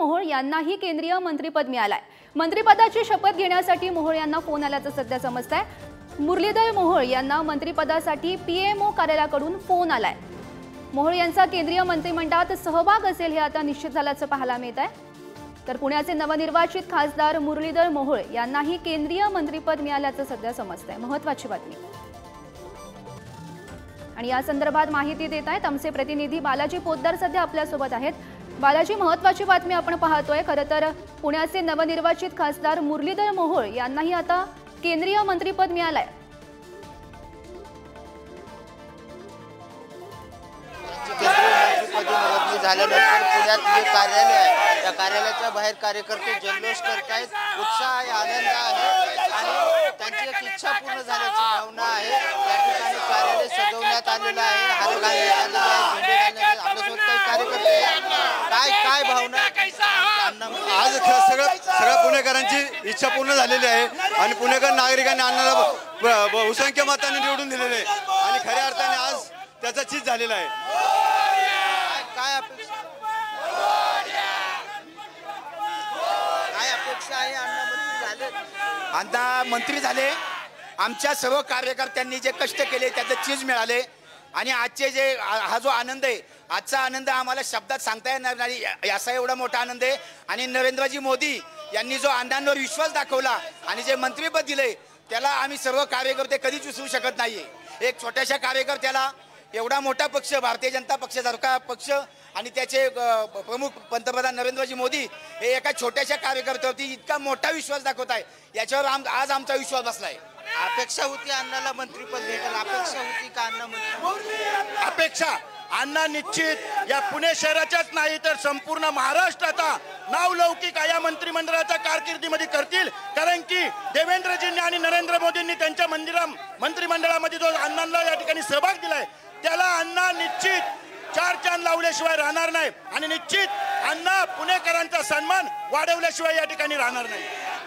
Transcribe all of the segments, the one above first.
मोहोळ यांनाही केंद्रीय मंत्रिपद मिळालंय। मंत्रिपदाची शपथ घेण्यासाठी मोहोळ यांना फोन आल्याचं सध्या समजतंय। मुरलीधर मोहोळ यांना मंत्रिपदासाठी पीएमओ कार्यालयाकडून फोन आलाय। मोहोळ यांचा केंद्रीय मंत्रिमंडळात सहभाग असेल हे आता निश्चित झाल्याचं पाहायला मिळत आहे। तर पुण्याचे नवनिर्वाचित खासदार मुरलीधर मोहोळ यांनाही केंद्रीय मंत्रिपद मिळाल्याचं सध्या समजतंय। महत्त्वाची बातमी आणि या संदर्भात माहिती देत आहेत आमचे प्रतिनिधी बालाजी पोद्दार सध्या आपल्या सोबत आहेत। बालाजी, महत्त्वाची बातमी आपण पाहतोय। खरं तर पुण्याचे नवनिर्वाचित खासदार मुरलीधर मोहोळ यांनाही आता केंद्रीय मंत्रिपद मिळालंय। झाल्यानंतर पुण्यात जे कार्यालय आहे त्या कार्यालयाच्या बाहेर कार्यकर्ते जल्लोष करतायत। उत्साह आहे, आनंद आहे आणि त्यांची एक इच्छा पूर्ण झाल्याची भावना आहे। या ठिकाणी कार्यालय सजवण्यात आलेलं आहे, हार घालण्यात आलेले आहे, झेंडे घालण्यात आले। आपल्यासोबत काही कार्यकर्ते काय भावना आज सगळ्या पुणेकरांची इच्छा पूर्ण झालेली आहे आणि पुणेकर नागरिकांनी अण्णाला बहुसंख्य मतांनी निवडून दिलेले आहे आणि खऱ्या अर्थाने आज त्याचा चीज झालेला आहे। काय अपेक्षा आहे? अण्णा मंत्री झाले, आमच्या सर्व कार्यकर्त्यांनी जे कष्ट केले त्याचं चीज मिळाले आणि आजचे जे हा जो आनंद आहे, आजचा आनंद आम्हाला शब्दात सांगता येणार नाही, असा एवढा मोठा आनंद आहे। आणि नरेंद्रजी मोदी यांनी जो अण्णांवर विश्वास दाखवला आणि जे मंत्रिपद दिले त्याला आम्ही सर्व कार्यकर्ते कधीच विसरू शकत नाही। एक छोट्याशा कार्यकर्त्याला एवढा मोठा पक्ष, भारतीय जनता पक्षासारखा पक्ष आणि त्याचे प्रमुख पंतप्रधान नरेंद्रजी मोदी हे एका छोट्याशा कार्यकर्त्यावरती इतका मोठा विश्वास दाखवत आहे, याच्यावर आज आमचा विश्वास बसलाय। अपेक्षा होती अण्णाला मंत्रिपद भेटेल, अपेक्षा होती का अण्णा मंत्री? अपेक्षा अण्णा निश्चित या पुणे शहराच्याच नाही तर संपूर्ण महाराष्ट्राचा नावलौकिक या मंत्रिमंडळाच्या कारकिर्दीमध्ये करतील। कारण की देवेंद्रजींनी आणि नरेंद्र मोदींनी त्यांच्या मंत्रिमंडळामध्ये जो अण्णांना या ठिकाणी सहभाग दिलाय त्याला अण्णा निश्चित चार चांद लावल्याशिवाय राहणार नाही आणि निश्चित अण्णा पुणेकरांचा सन्मान वाढवल्याशिवाय या ठिकाणी राहणार नाही।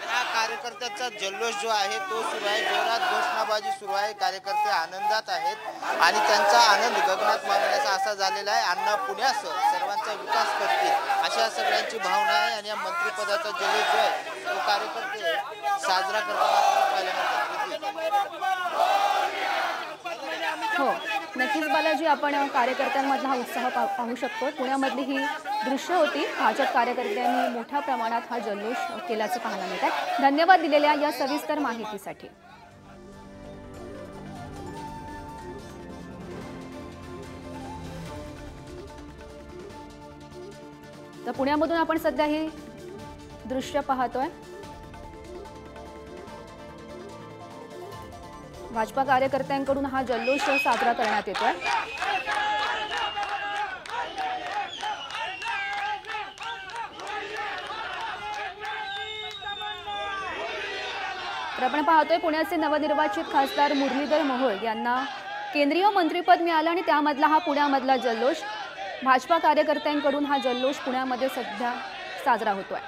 हा कार्यकर्त्यांचा जल्लोष जो आहे तो सुरू आहे, जोरात घोषणाबाजी सुरू आहे, कार्यकर्ते आनंदात आहेत आणि त्यांचा आनंद गगनात मावण्याचा असा झालेला आहे। अण्णा पुण्यासह सर्वांचा विकास करतील अशा सगळ्यांची भावना आहे आणि या मंत्रिपदाचा जल्लोष जो आहे तो कार्यकर्ते साजरा करताना पाहायला मिळतात। हो, नक्कीच बालाजी, आपण कार्यकर्त्यांमधला हा उत्साह पाहू शकतो। पुण्यामधली ही दृश्य होती। भाजप कार्यकर्त्यांनी मोठ्या प्रमाणात हा जल्लोष केल्याचं पाहायला मिळत आहे। धन्यवाद दिलेल्या या सविस्तर माहितीसाठी। तर पुण्यामधून आपण सध्या ही दृश्य पाहतोय। भाजपा कार्यकर्त्यांकडून हा जल्लोष साजरा करण्यात येतोय। तर आपण पाहतोय पुण्याचे नवनिर्वाचित खासदार मुरलीधर मोहोळ यांना केंद्रीय मंत्रिपद मिळालं आणि त्यामधला हा पुण्यामधला जल्लोष, भाजपा कार्यकर्त्यांकडून हा जल्लोष पुण्यामध्ये सध्या साजरा होतोय।